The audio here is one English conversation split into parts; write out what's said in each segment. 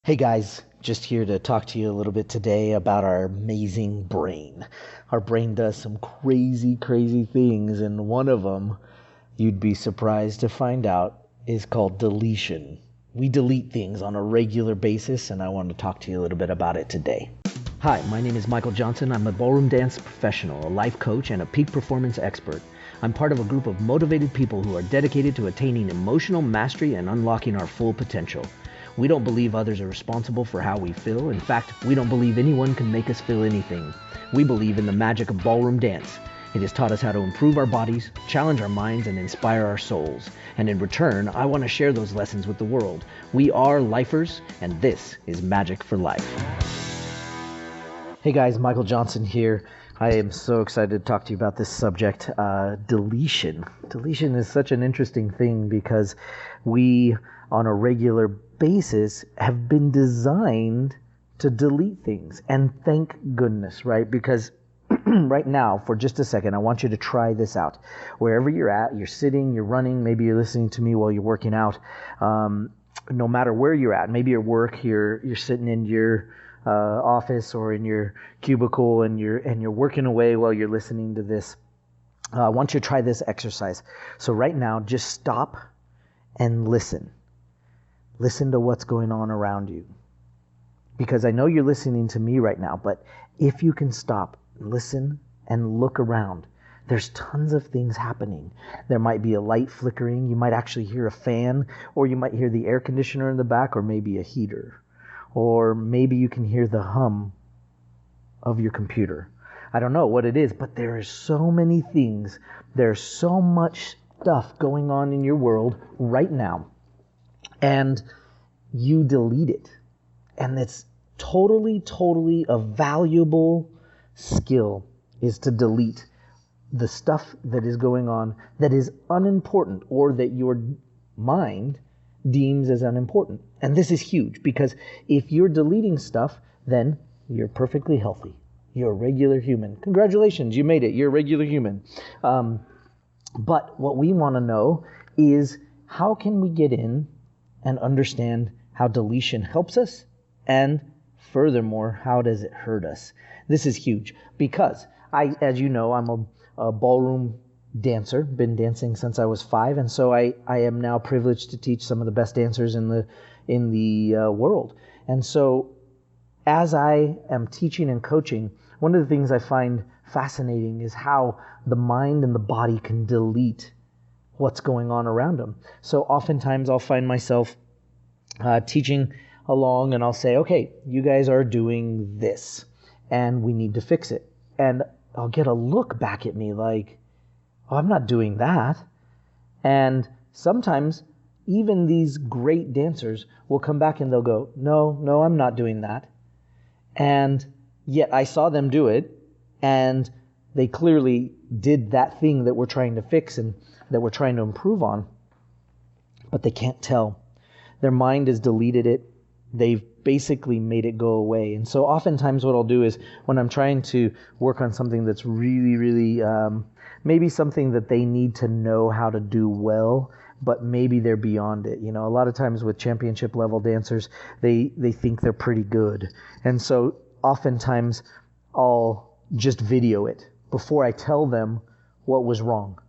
Hey guys, just here to talk to you a little bit today about our amazing brain. Our brain does some crazy, crazy things, and one of them, you'd be surprised to find out, is called deletion. We delete things on a regular basis, and I want to talk to you a little bit about it today. Hi, my name is Michael Johnson. I'm a ballroom dance professional, a life coach, and a peak performance expert. I'm part of a group of motivated people who are dedicated to attaining emotional mastery and unlocking our full potential. We don't believe others are responsible for how we feel. In fact, we don't believe anyone can make us feel anything. We believe in the magic of ballroom dance. It has taught us how to improve our bodies, challenge our minds, and inspire our souls. And in return, I want to share those lessons with the world. We are lifers, and this is Magic for Life. Hey guys, Michael Johnson here. I am so excited to talk to you about this subject, deletion. Deletion is such an interesting thing because we, on a regular basis, have been designed to delete things. And thank goodness, right? Because right now, for just a second, I want you to try this out. Wherever you're at, you're sitting, you're running, maybe you're listening to me while you're working out. No matter where you're at, maybe at work, you're sitting in your office or in your cubicle and you're working away while you're listening to this. I want you to try this exercise. So right now, just stop and listen. Listen to what's going on around you. Because I know you're listening to me right now, but if you can stop, listen, and look around, there's tons of things happening. There might be a light flickering, you might actually hear a fan, or you might hear the air conditioner in the back, or maybe a heater. Or maybe you can hear the hum of your computer. I don't know what it is, but there are so many things. There's so much stuff going on in your world right now. And you delete it. And it's totally a valuable skill is to delete the stuff that is going on that is unimportant or that your mind deems as unimportant. And this is huge because if you're deleting stuff, then you're perfectly healthy. You're a regular human. Congratulations, you made it. You're a regular human. But what we want to know is how can we get in and understand how deletion helps us, and furthermore, how does it hurt us? This is huge because as you know, I'm a ballroom dancer, been dancing since I was 5, and so I am now privileged to teach some of the best dancers in the world. And so as I am teaching and coaching, one of the things I find fascinating is how the mind and the body can delete what's going on around them. So oftentimes I'll find myself teaching along and I'll say, okay, you guys are doing this and we need to fix it. And I'll get a look back at me like, oh, I'm not doing that. And sometimes even these great dancers will come back and they'll go, no, I'm not doing that. And yet I saw them do it, and they clearly did that thing that we're trying to fix and that we're trying to improve on, but they can't tell. Their mind has deleted it. They've basically made it go away. And so oftentimes what I'll do is when I'm trying to work on something that's really, maybe something that they need to know how to do well, but maybe they're beyond it. You know, a lot of times with championship level dancers, they think they're pretty good. And so oftentimes I'll just video it before I tell them what was wrong.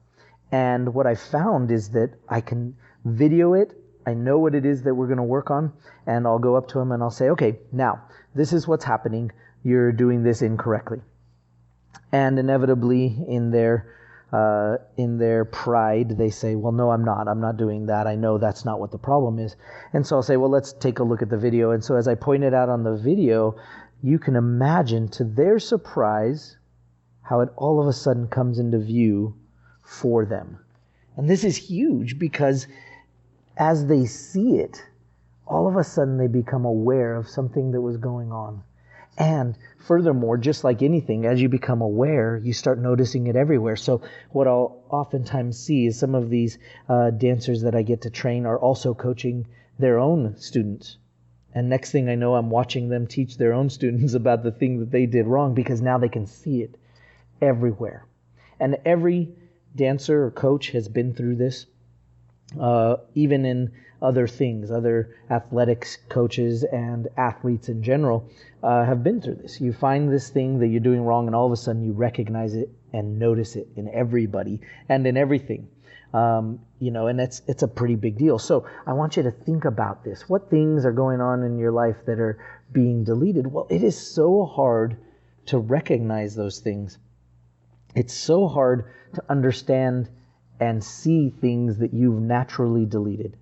And what I found is that I can video it. I know what it is that we're going to work on, and I'll go up to them and I'll say, okay, now this is what's happening. You're doing this incorrectly. And inevitably in their pride, they say, well, no, I'm not doing that. I know that's not what the problem is. And so I'll say, well, let's take a look at the video. And so as I point it out on the video, you can imagine to their surprise how it all of a sudden comes into view for them. And this is huge because as they see it, all of a sudden they become aware of something that was going on. And furthermore, just like anything, as you become aware, you start noticing it everywhere. So what I'll oftentimes see is some of these dancers that I get to train are also coaching their own students. And next thing I know, I'm watching them teach their own students about the thing that they did wrong because now they can see it everywhere. And every dancer or coach has been through this. Even in other things. Other athletics coaches and athletes in general have been through this. You find this thing that you're doing wrong, and all of a sudden you recognize it and notice it in everybody and in everything. And it's a pretty big deal. So I want you to think about this. What things are going on in your life that are being deleted? Well, it is so hard to recognize those things. It's so hard to understand and see things that you've naturally deleted,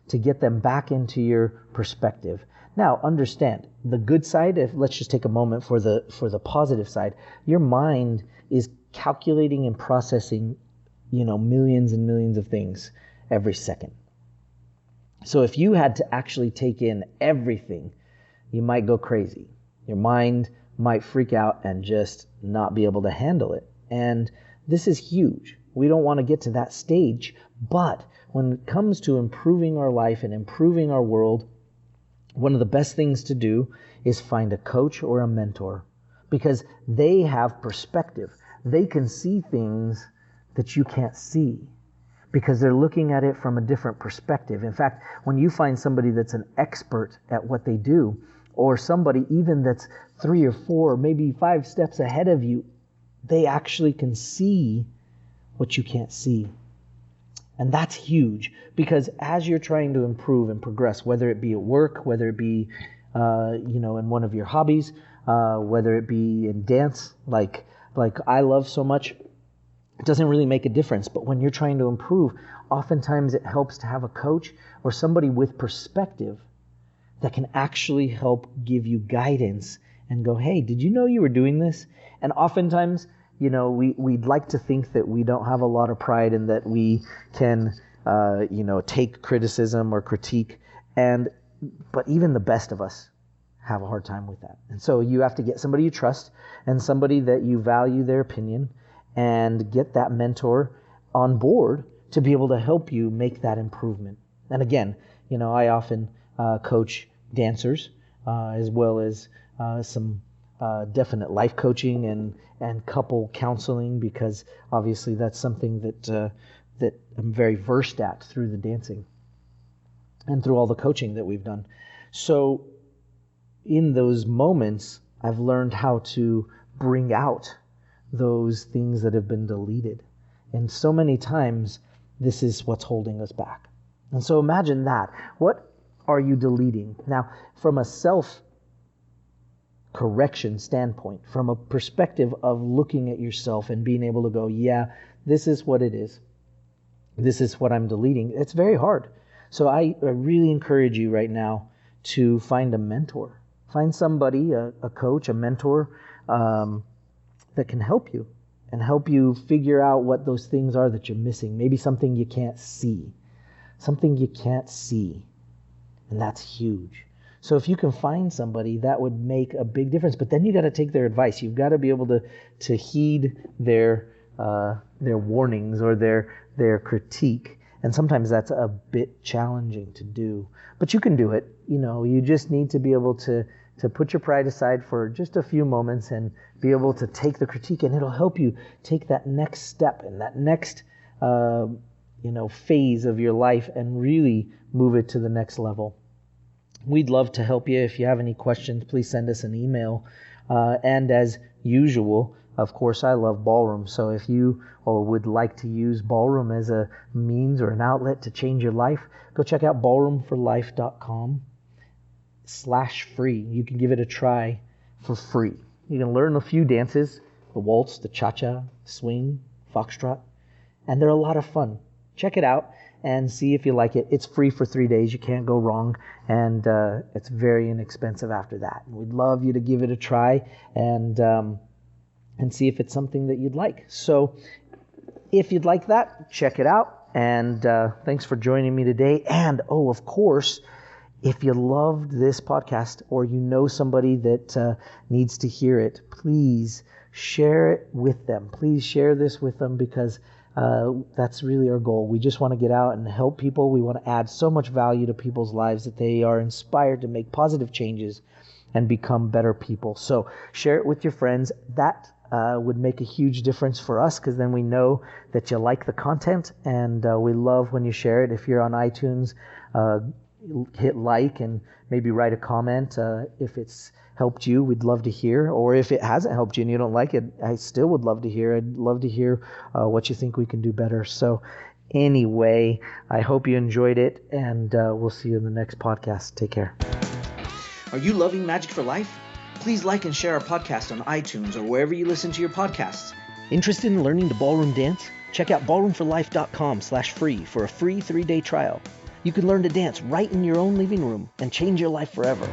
to get them back into your perspective. Now, understand the good side. Let's just take a moment for the positive side. Your mind is calculating and processing, millions and millions of things every second. So if you had to actually take in everything, you might go crazy. Your mind might freak out and just not be able to handle it. And this is huge. We don't want to get to that stage, but when it comes to improving our life and improving our world, one of the best things to do is find a coach or a mentor, because they have perspective. They can see things that you can't see because they're looking at it from a different perspective. In fact, when you find somebody that's an expert at what they do, or somebody even that's 3 or 4, maybe 5 steps ahead of you, they actually can see what you can't see. And that's huge, because as you're trying to improve and progress, whether it be at work, whether it be in one of your hobbies, whether it be in dance, like I love so much, it doesn't really make a difference. But when you're trying to improve, oftentimes it helps to have a coach or somebody with perspective that can actually help give you guidance and go, hey, did you know you were doing this? And oftentimes, we'd like to think that we don't have a lot of pride and that we can, take criticism or critique. But even the best of us have a hard time with that. And so you have to get somebody you trust and somebody that you value their opinion, and get that mentor on board to be able to help you make that improvement. And again, I often coach dancers as well as some definite life coaching and couple counseling, because obviously that's something that I'm very versed at through the dancing and through all the coaching that we've done. So in those moments, I've learned how to bring out those things that have been deleted. And so many times, this is what's holding us back. And so imagine that. What are you deleting? Now, from a self-correction standpoint, from a perspective of looking at yourself and being able to go, yeah, this is what it is. This is what I'm deleting. It's very hard. So I really encourage you right now to find a mentor. Find somebody, a coach, a mentor, that can help you and help you figure out what those things are that you're missing. Maybe something you can't see. Something you can't see. And that's huge. So if you can find somebody, that would make a big difference. But then you got to take their advice. You've got to be able to heed their warnings or their critique. And sometimes that's a bit challenging to do. But you can do it. You just need to be able to put your pride aside for just a few moments and be able to take the critique, and it'll help you take that next step and that next phase of your life and really move it to the next level. We'd love to help you. If you have any questions, please send us an email. And as usual, of course, I love ballroom. So if you would like to use ballroom as a means or an outlet to change your life, go check out ballroomforlife.com/free. You can give it a try for free. You can learn a few dances, the waltz, the cha-cha, swing, foxtrot, and they're a lot of fun. Check it out and see if you like it. It's free for 3 days. You can't go wrong, and it's very inexpensive after that. We'd love you to give it a try and see if it's something that you'd like. So if you'd like that, check it out. And thanks for joining me today. And of course, if you loved this podcast or you know somebody that needs to hear it, please share it with them. Please share this with them, because that's really our goal. We just want to get out and help people. We want to add so much value to people's lives that they are inspired to make positive changes and become better people. So share it with your friends. That would make a huge difference for us, because then we know that you like the content, and we love when you share it. If you're on iTunes, hit like and maybe write a comment if it's helped you. We'd love to hear. Or if it hasn't helped you and you don't like it, I still would love to hear. I'd love to hear what you think we can do better. So anyway, I hope you enjoyed it, and we'll see you in the next podcast. Take care. Are you loving Magic for Life? Please like and share our podcast on iTunes or wherever you listen to your podcasts. Interested in learning to ballroom dance? Check out ballroomforlife.com/free for a free 3-day trial. You can learn to dance right in your own living room and change your life forever.